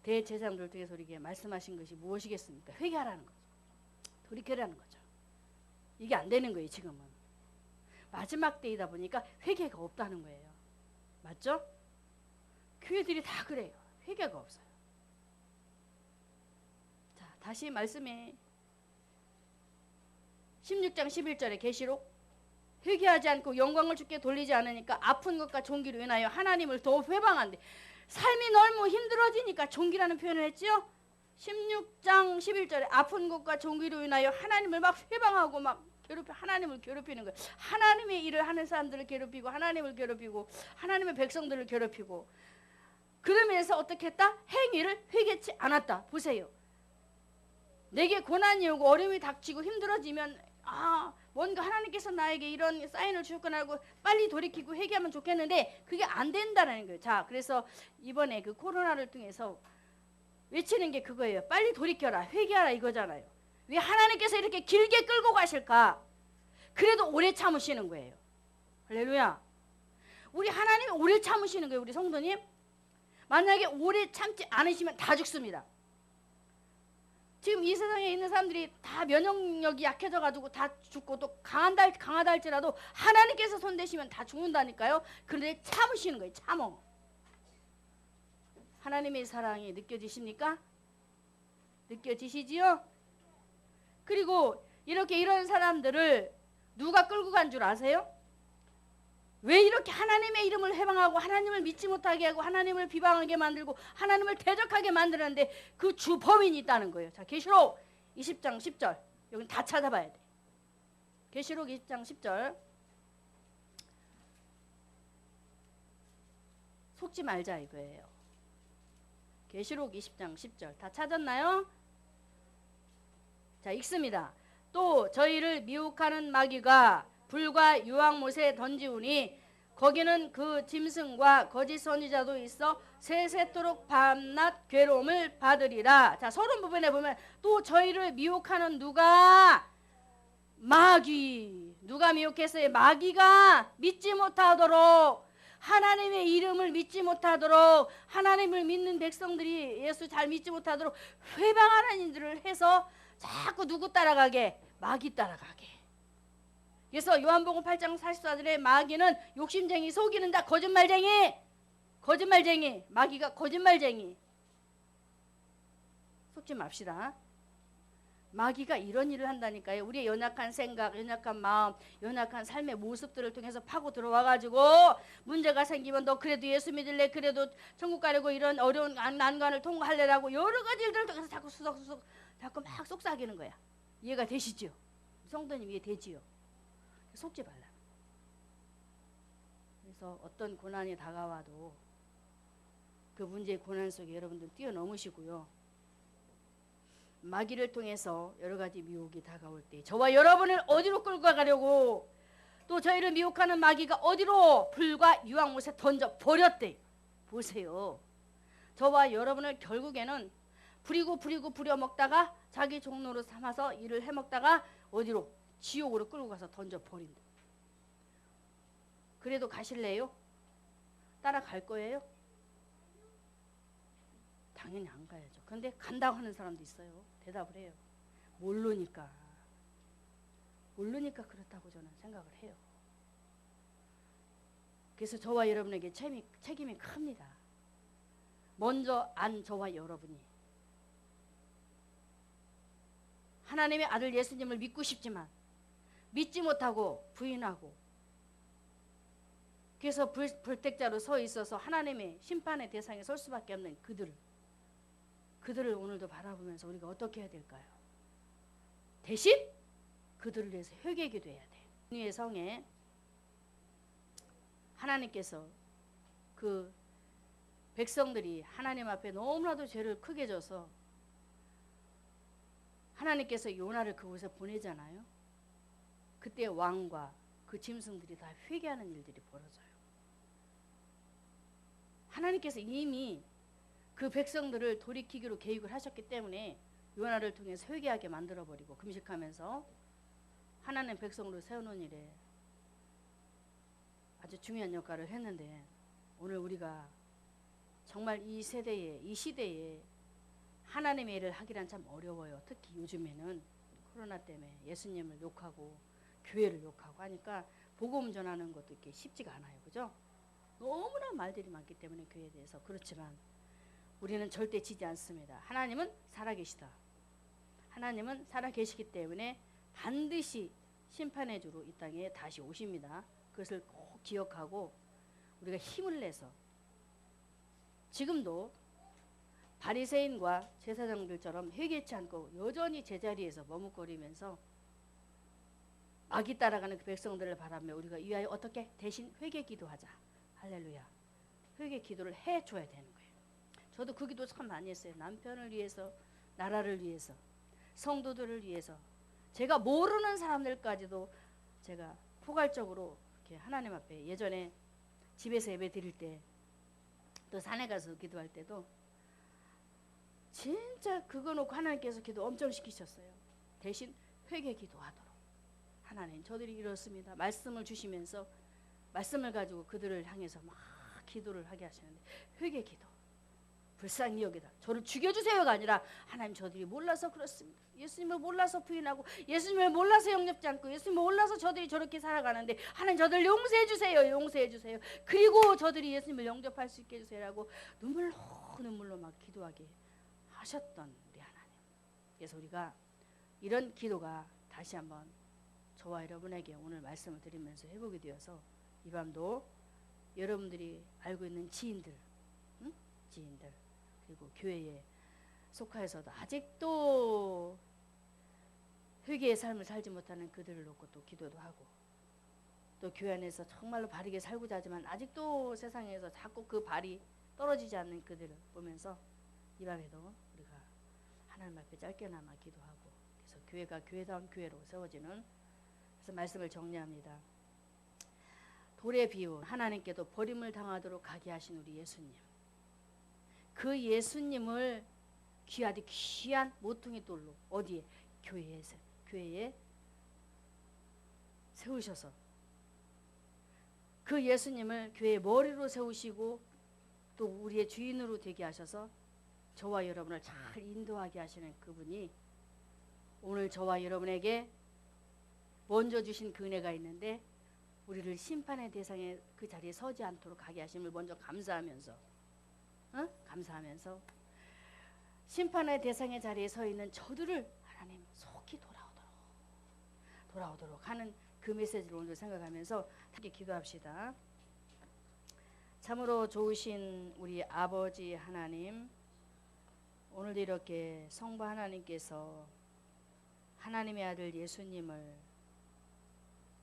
대제사장들 중에서 우리에게 말씀하신 것이 무엇이겠습니까? 회개하라는 거죠. 돌이켜라는 거죠. 이게 안 되는 거예요. 지금은 마지막 때이다 보니까 회개가 없다는 거예요. 맞죠? 교회들이 다 그래요. 회개가 없어요. 자, 다시 말씀에 16장 11절에 계시록 회개하지 않고 영광을 주께 돌리지 않으니까 아픈 것과 종기로 인하여 하나님을 더 회방한대. 삶이 너무 힘들어지니까 종기라는 표현을 했지요. 16장 11절에 아픈 것과 종기로 인하여 하나님을 막 회방하고 막 하나님을 괴롭히는 거예요. 하나님의 일을 하는 사람들을 괴롭히고 하나님을 괴롭히고 하나님의 백성들을 괴롭히고, 그러면서 어떻게 했다? 행위를 회개치 않았다. 보세요. 내게 고난이 오고 어려움이 닥치고 힘들어지면 뭔가 하나님께서 나에게 이런 사인을 주셨구나 하고 빨리 돌이키고 회개하면 좋겠는데 그게 안 된다는 거예요. 자, 그래서 이번에 그 코로나를 통해서 외치는 게 그거예요. 빨리 돌이켜라, 회개하라 이거잖아요. 왜 하나님께서 이렇게 길게 끌고 가실까? 그래도 오래 참으시는 거예요. 할렐루야. 우리 하나님이 오래 참으시는 거예요. 우리 성도님, 만약에 오래 참지 않으시면 다 죽습니다. 지금 이 세상에 있는 사람들이 다 면역력이 약해져가지고 다 죽고 또 강하다 할지라도 하나님께서 손대시면 다 죽는다니까요. 그런데 참으시는 거예요. 참어. 하나님의 사랑이 느껴지십니까? 느껴지시지요? 그리고 이렇게 이런 사람들을 누가 끌고 간 줄 아세요? 왜 이렇게 하나님의 이름을 회방하고 하나님을 믿지 못하게 하고 하나님을 비방하게 만들고 하나님을 대적하게 만드는데 그 주범인이 있다는 거예요. 자, 계시록 20장 10절. 여기 다 찾아봐야 돼. 계시록 20장 10절. 속지 말자 이거예요. 계시록 20장 10절. 다 찾았나요? 자, 읽습니다. 또 저희를 미혹하는 마귀가 불과 유황못에 던지우니 거기는 그 짐승과 거짓 선지자도 있어 세세토록 밤낮 괴로움을 받으리라. 자, 서론 부분에 보면 또 저희를 미혹하는 누가? 마귀. 누가 미혹했어요? 마귀가 믿지 못하도록, 하나님의 이름을 믿지 못하도록, 하나님을 믿는 백성들이 예수 잘 믿지 못하도록 회방하는 일들을 해서 자꾸 누구 따라가게? 마귀 따라가게. 그래서 요한복음 8장 44절에 마귀는 욕심쟁이, 속이는 자, 거짓말쟁이. 거짓말쟁이. 마귀가 거짓말쟁이. 속지 맙시다. 마귀가 이런 일을 한다니까요. 우리의 연약한 생각, 연약한 마음, 연약한 삶의 모습들을 통해서 파고 들어와가지고 문제가 생기면 너 그래도 예수 믿을래? 그래도 천국 가려고 이런 어려운 난관을 통과할래라고 여러 가지 일들을 통해서 자꾸 수석수석 자꾸 막 속삭이는 거야. 이해가 되시죠? 성도님 이해되지요? 속지 말라. 그래서 어떤 고난이 다가와도 그 문제의 고난 속에 여러분들 뛰어넘으시고요. 마귀를 통해서 여러 가지 미혹이 다가올 때 저와 여러분을 어디로 끌고 가려고, 또 저희를 미혹하는 마귀가 어디로? 불과 유황못에 던져 버렸대. 보세요. 저와 여러분을 결국에는 부려먹다가 자기 종로로 삼아서 일을 해먹다가 어디로? 지옥으로 끌고 가서 던져버린다. 그래도 가실래요? 따라갈 거예요? 당연히 안 가야죠. 그런데 간다고 하는 사람도 있어요. 대답을 해요. 모르니까 그렇다고 저는 생각을 해요. 그래서 저와 여러분에게 책임이 큽니다. 먼저 안 저와 여러분이 하나님의 아들 예수님을 믿고 싶지만 믿지 못하고 부인하고, 그래서 불택자로 서 있어서 하나님의 심판의 대상에 설 수밖에 없는 그들을 오늘도 바라보면서 우리가 어떻게 해야 될까요? 대신 그들을 위해서 회개하게 돼야 돼. 은혜의 성에 하나님께서 그 백성들이 하나님 앞에 너무나도 죄를 크게 져서 하나님께서 요나를 그곳에 보내잖아요. 그때 왕과 그 짐승들이 다 회개하는 일들이 벌어져요. 하나님께서 이미 그 백성들을 돌이키기로 계획을 하셨기 때문에 요나를 통해서 회개하게 만들어버리고 금식하면서 하나님 백성으로 세우는 일에 아주 중요한 역할을 했는데, 오늘 우리가 정말 이 세대에, 이 시대에 하나님의 일을 하기란 참 어려워요. 특히 요즘에는 코로나 때문에 예수님을 욕하고 교회를 욕하고 하니까 복음 전하는 것도 이렇게 쉽지가 않아요. 그죠? 너무나 말들이 많기 때문에 교회에 대해서. 그렇지만 우리는 절대 지지 않습니다. 하나님은 살아계시다. 하나님은 살아계시기 때문에 반드시 심판의 주로 이 땅에 다시 오십니다. 그것을 꼭 기억하고 우리가 힘을 내서 지금도 바리새인과 제사장들처럼 회개치 않고 여전히 제자리에서 머뭇거리면서 마귀 따라가는 그 백성들을 바라며 우리가 위하여 어떻게 대신 회개 기도하자. 할렐루야. 회개 기도를 해줘야 되는 거예요. 저도 그 기도 참 많이 했어요. 남편을 위해서, 나라를 위해서, 성도들을 위해서, 제가 모르는 사람들까지도 제가 포괄적으로 이렇게 하나님 앞에, 예전에 집에서 예배 드릴 때, 또 산에 가서 기도할 때도 진짜 그거 놓고 하나님께서 기도 엄청 시키셨어요. 대신 회개 기도하도록. 하나님, 저들이 이렇습니다. 말씀을 주시면서 말씀을 가지고 그들을 향해서 막 기도를 하게 하시는데, 회개 기도, 불쌍히 여기다 저를 죽여주세요가 아니라, 하나님, 저들이 몰라서 그렇습니다. 예수님을 몰라서 부인하고, 예수님을 몰라서 영접지 않고, 예수님을 몰라서 저들이 저렇게 살아가는데, 하나님, 저들 용서해 주세요. 용서해 주세요. 그리고 저들이 예수님을 영접할 수 있게 해주세요라고 눈물로 막 기도하게 하셨던 우리 하나님. 그래서 우리가 이런 기도가 다시 한번 저와 여러분에게 오늘 말씀을 드리면서 해보게 되어서, 이 밤도 여러분들이 알고 있는 지인들, 지인들, 그리고 교회에 속하여서도 아직도 회개의 삶을 살지 못하는 그들을 놓고 또 기도도 하고, 또 교회 안에서 정말로 바르게 살고자 하지만 아직도 세상에서 자꾸 그 발이 떨어지지 않는 그들을 보면서 이 밤에도 우리가 하나님 앞에 짧게나마 기도하고, 그래서 교회가 교회다운 교회로 세워지는, 그래서 말씀을 정리합니다. 돌의 비유, 하나님께도 버림을 당하도록 가게 하신 우리 예수님, 그 예수님을 귀하디 귀한 모퉁이 돌로 어디에? 교회에 세우셔서 그 예수님을 교회의 머리로 세우시고 또 우리의 주인으로 되게 하셔서 저와 여러분을 잘 인도하게 하시는 그분이 오늘 저와 여러분에게 먼저 주신 그 은혜가 있는데, 우리를 심판의 대상에 그 자리에 서지 않도록 하게 하심을 먼저 감사하면서, 감사하면서 심판의 대상의 자리에 서 있는 저들을 하나님 속히 돌아오도록 하는 그 메시지를 오늘 생각하면서 함께 기도합시다. 참으로 좋으신 우리 아버지 하나님, 오늘도 이렇게 성부 하나님께서 하나님의 아들 예수님을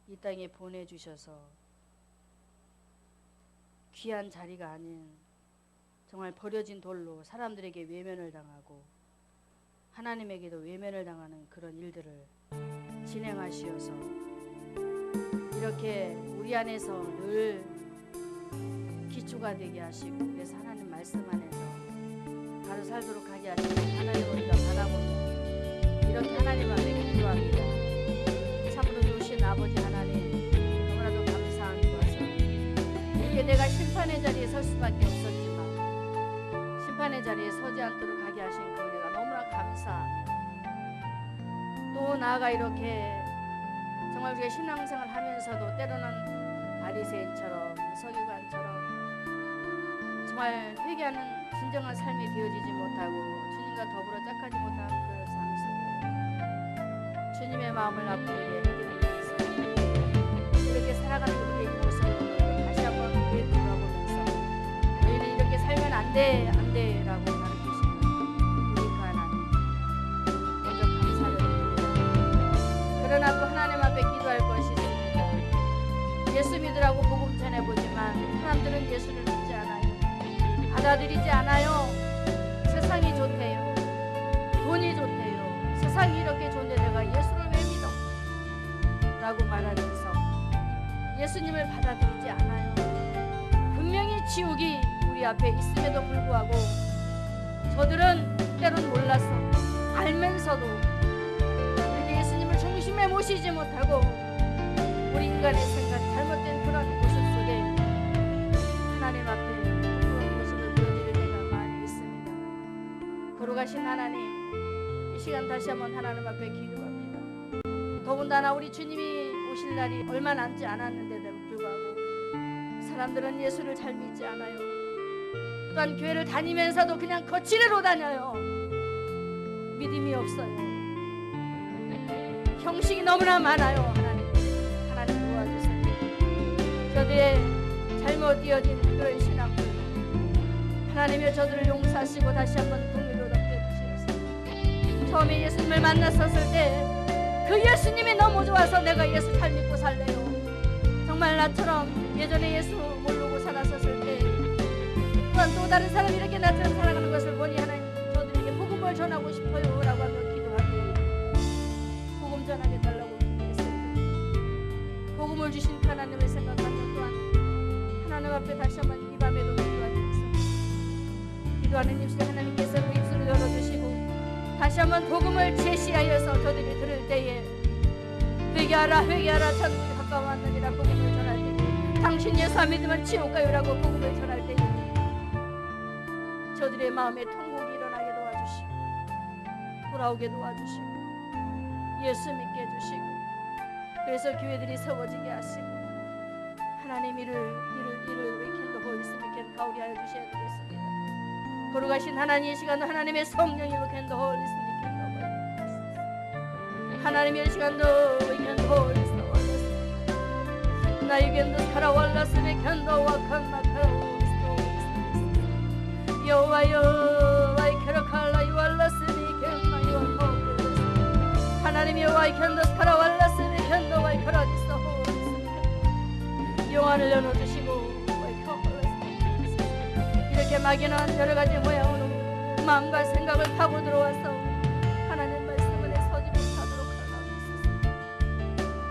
이 땅에 보내주셔서 귀한 자리가 아닌 정말 버려진 돌로 사람들에게 외면을 당하고 하나님에게도 외면을 당하는 그런 일들을 진행하시어서 이렇게 우리 안에서 늘 기초가 되게 하시고, 그래서 하나님 말씀 안에서 바로 살도록 하게 하시고 하나님을 우리가 바라보며 이렇게 하나님 앞에 기도합니다. 참으로 좋으신 아버지 하나님, 너무나도 감사한 것은 이렇게 내가 심판의 자리에 설 수밖에 없었지만 심판의 자리에 서지 않도록 하게 하신 그 은혜가 너무나 감사하며, 또 나아가 이렇게 정말 우리가 신앙생활 하면서도 때로는 바리새인처럼 서기관처럼 정말 회개하는 진정한 삶이 되어지지 못하고 주님과 더불어 짝하지 못한 그 삶 속에 주님의 마음을 아프게 해드리기 위해서 이렇게 살아가는 우리의 모습을 다시 한번 되돌아보면서 너희는 이렇게 살면 안 돼 라고 가르치시는 우리 그 하나님, 먼저 감사를 드립니다. 그러나 또 하나님 앞에 기도할 것이 있습니다. 예수 믿으라고 복음 전해보지만 사람들은 예수를 믿지 않아요. 받아들이지 않아요. 세상이 좋대요. 돈이 좋대요. 세상이 이렇게 좋은데 내가 예수를 왜 믿어? 라고 말하면서 예수님을 받아들이지 않아요. 분명히 지옥이 우리 앞에 있음에도 불구하고 저들은 때론 몰라서 알면서도 우리 예수님을 중심에 모시지 못하고 우리 인간의 생각, 잘못된 그런 모습 속에 하나님 앞에 그런 모습을 보여드릴 때가 많이 있습니다. 거룩하신 하나님, 이 시간 다시 한번 하나님 앞에 기도합니다. 더군다나 우리 주님이 오실 날이 얼마 남지 않았는데도 불구하고 사람들은 예수를 잘 믿지 않아요. 또한 교회를 다니면서도 그냥 거칠애로 다녀요. 믿음이 없어요. 형식이 너무나 많아요. 하나님, 저들의 잘못 이어진 그런 신앙들 하나님이여 저들을 용서하시고 다시 한번 긍휼로 덮여주시옵소서. 처음에 예수님을 만났었을 때 그 예수님이 너무 좋아서 내가 예수 잘 믿고 살래요. 정말 나처럼 예전에 예수 모르고 살았었을 때 또한 또 다른 사람이 이렇게 나처럼 살아가는 것을 보니 하나님 저들에게 복음을 전하고 싶어요 라고 하며 기도하고 복음 전하게 달라고 기도했을 때 복음을 주신 하나님을 생각하며 또한 하나님 앞에 다시 한번 이 밤에도 기도하는 입술에 하나님께서 그 입술을 열어주시고 다시 한번 복음을 제시하여서 저들이 들을 때에 회개하라 회개하라 천국이 가까웠느니라 복음을 전할 때 당신 예수 안 믿으면 지옥 가요라고 복음을 전할 때에 저들의 마음에 통곡이 일어나게 도와주시고 돌아오게 도와주시고 예수 믿게 해주시고 그래서 교회들이 세워지게 하시고 하나님 이를 위켄드 호이스 위켄드 가오리 하여 주셔야 되겠습니다. 거룩하신 하나님 이 시간도 하나님의 성령이 위켄드 호이스 위켄드 호이스 하나님의 시간도 위켄드 호이스 호이스 나 위켄드 카라왈라스 위켄드 와칸나 카라호이스 호이스 여호와여 와이케라칼라 이왈라스 위켄드 마이월 호이스 하나님의 와이켄드 카라왈라스 위켄드 와이케라디스 호이스 영안을 열어주시고 이렇게 막연한 여러가지 모양으로 마음과 생각을 타고 들어와서 하나님 말씀 안에 서지 못하도록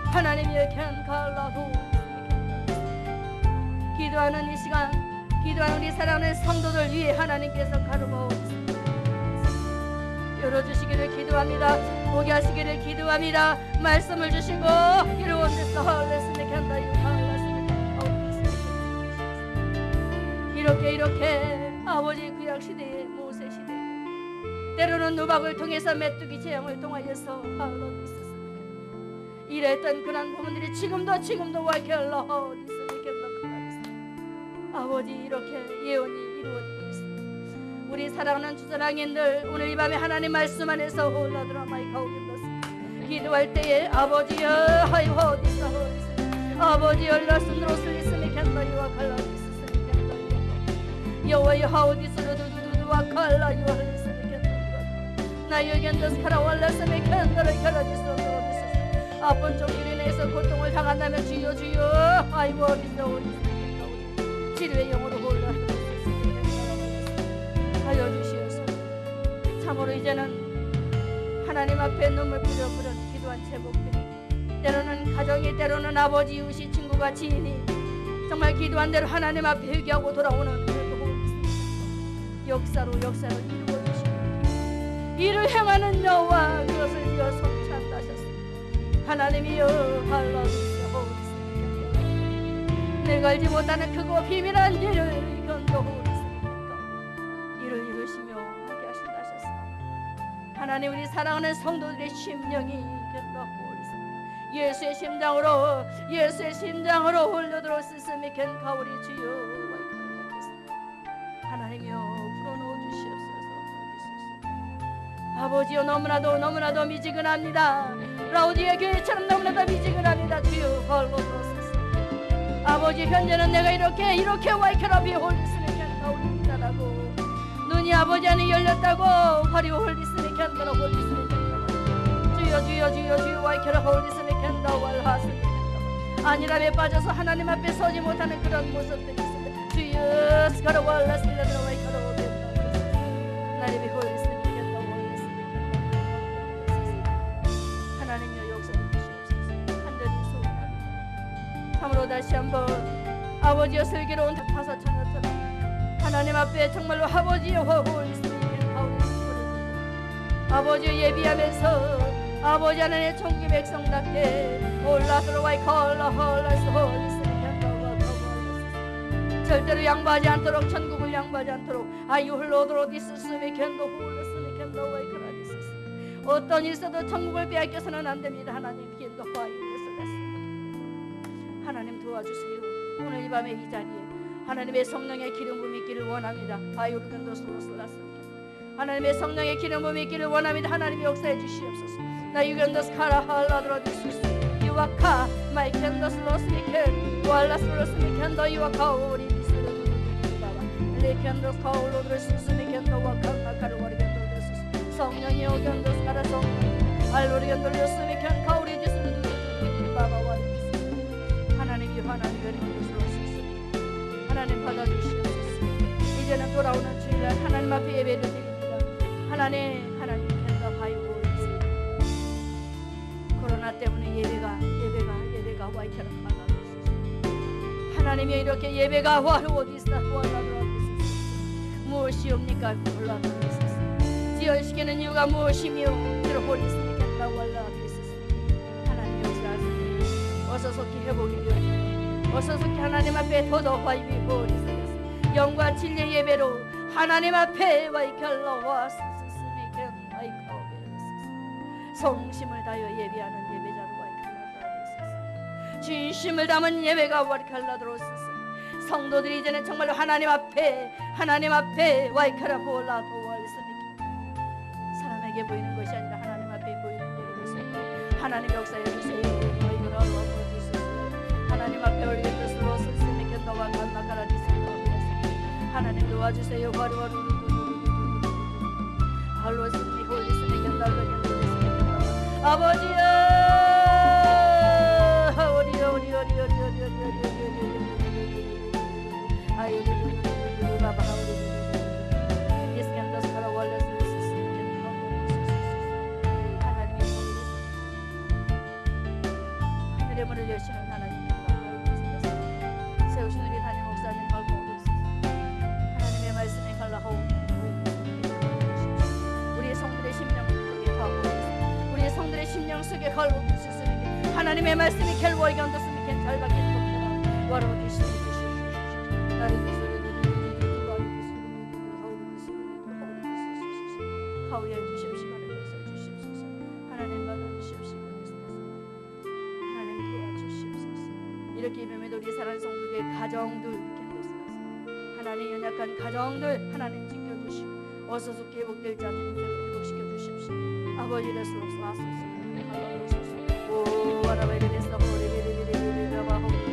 하나님 하나님의 캔칼라도 기도하는 이 시간 기도하는 우리 사랑하는 성도들 위해 하나님께서 가르마 열어주시기를 기도합니다. 보게 하시기를 기도합니다. 말씀을 주시고 이루어 데서 할레스네 캔다 이렇게 아버지 구약 시대에 모세 시대 때로는 누박을 통해서 메뚜기 재앙을 통하여서 하루도 있었습니다. 이랬던 그런 부분들이 지금도 와이켈러 어디 있습니까? 아버지 이렇게 예언이 이루어지고 있습니다. 우리 사랑하는 주사랑인들 오늘 이 밤에 하나님 말씀 안에서 홀라드라 마이카 오겠습니다. 기도할 때에 아버지여 하이 어디 있어 아버지 열라순으로 슬리스니 캔다이와 갈라디 여호와여 하오디스로 두두두두와 칼라 유할리스미켄다 나 여견더스 카라왈라스미 켄다를 결하지소 아픈 종기로 인해서 고통을 당한다면 주여 아이고 어디서 치료의 영으로 골라 하여 주시옵소서. 참으로 이제는 하나님 앞에 눈물 뿌려 그런 기도한 제목들이 때로는 가정이 때로는 아버지 이웃이 친구가 지인이 정말 기도한 대로 하나님 앞에 회개하고 돌아오는 역사로 이루어주시고 이를 행하는 여호와 그것을 이어 성취한다 하셨습니다. 하나님이여 할라루야 내가 알지 못하는 크고 비밀한 일을 견도하오리스니까 이를 이루시며 하게 하신다 하셨습니다. 하나님 우리 사랑하는 성도들의 심령이 견도하오리스니까 예수의 심장으로 홀려들었으니 겐가오리 주여 하나님이여 아버지여 너무나도 미지근합니다. 라우디의 교회처럼 너무나도 미지근합니다. 주여 벌고 들어오소서. 아버지 현재는 내가 이렇게 와이켜라비 홀리스니 캔다오리다라고 눈이 아버지 안에 열렸다고 허리 홀리스니 캔다라 홀리스니 캔다라 주여 와이켜라 홀리스니 캔다오알하스니 캔다라 아니라에 빠져서 하나님 앞에 서지 못하는 그런 모습들이 있습니다. 주여 스카라왈라스니 와이켜라 홀리스니 나리비 홀리스니 참으로 다시 한번 아버지여 슬기로운 파사천여처럼 하나님 앞에 정말로 아버지여 홀리스니 아버지여 예비하면서 아버지 하나님의 천국의 백성답게 올라들어와이 컬러 홀라스 홀리스니 절대로 양보하지 않도록 천국을 양보하지 않도록 아유 홀로드로 디스스미 캔도 홀라스니 캔도와이 그라디스스 어떤 일 있어도 천국을 빼앗겨서는 안 됩니다. 하나님 캔도 화이 하나님 도와주세요. 오늘 이 밤에 이 자리에 하나님의 성령의 기름 부음이 있기를 원합니다. 하나님의 성령의 기름 부음이 있기를 원합니다. 하나님이 역사해 주시옵소서. 나 유견더스 카라 할라드라 디스스 유아카 마이켄더스 로스미켄 와라스로스미 켄더이와 카오리 디스르 레켄도 카오로드를 수스미 켄더와 카카카를 와리겐도 성령이 오견도 가라 성령 알로리겐도 르스미 켄 카오리 디스르 바바와 하나님이 하나님을 이루시옵소서. 하나님 받아주시옵소서. 이제는 돌아오는 주일날 하나님 앞에 예배를 드립니다. 하나님 캔다 바이고 코로나 때문에 예배가 와이켜라 받아주시옵소서. 하나님이 이렇게 예배가 와로 어디서 무엇이옵니까? 몰라주시옵소서. 지연시키는 이유가 무엇이며 그를 홀리스니 캔다 wal라주시옵소서. 하나님 역사하시니 어서 속히 회복이 되어지고 어서 속히 하나님 앞에 더더 화이비 보리스겠습니다. 영과 진리의 예배로 하나님 앞에 와이켈러와 스스스미 겐 와이커베스스 성심을 다하여 예배하는 예배자로 와이켈러드로스스 진심을 담은 예배가 와이켈러드로스스 성도들이 이제는 정말로 하나님 앞에 와이켈러 보라도와리스미 사람에게 보이는 것이 아니라 하나님 앞에 보이는 예배로서 하나님 역사해 주세요. 하나님 앞에 올리게 뜻으로 스스미 겐더와 간나카라 디스로 하나님 도와주세요. 바로바로 할로스미 홀리스미 겐달로 아버지여 어디 아유 바바 어디 이스캔더스 카라 월레스 하나님의 하늘의 문을 여시는 하나님 세우신 우리 담임 목사님 발걸음을 하나님의 말씀에 갈라하오니 우리의 성들의 심령 속에 가고 우리의 성들의 심령 속에 갈고 있으시니 하나님의 말씀이 결과에 견뎠으니 잘 받겠습니다. 와로디시니 나를 가오리해 주십시오. 하나님 주십소서. 하나님 받아주십시오. 하나님 도와주십소서. 이렇게 예배에도 우리 사랑하는 성도들의 가정들 견뎌서 하나님 연약한 가정들 하나님 지켜주시고 어서 속히 회복될 자녀 인생을 회복시켜 주십시오. 아버지를 쏘소서 오 와라베레데스 호레베레베레베레바호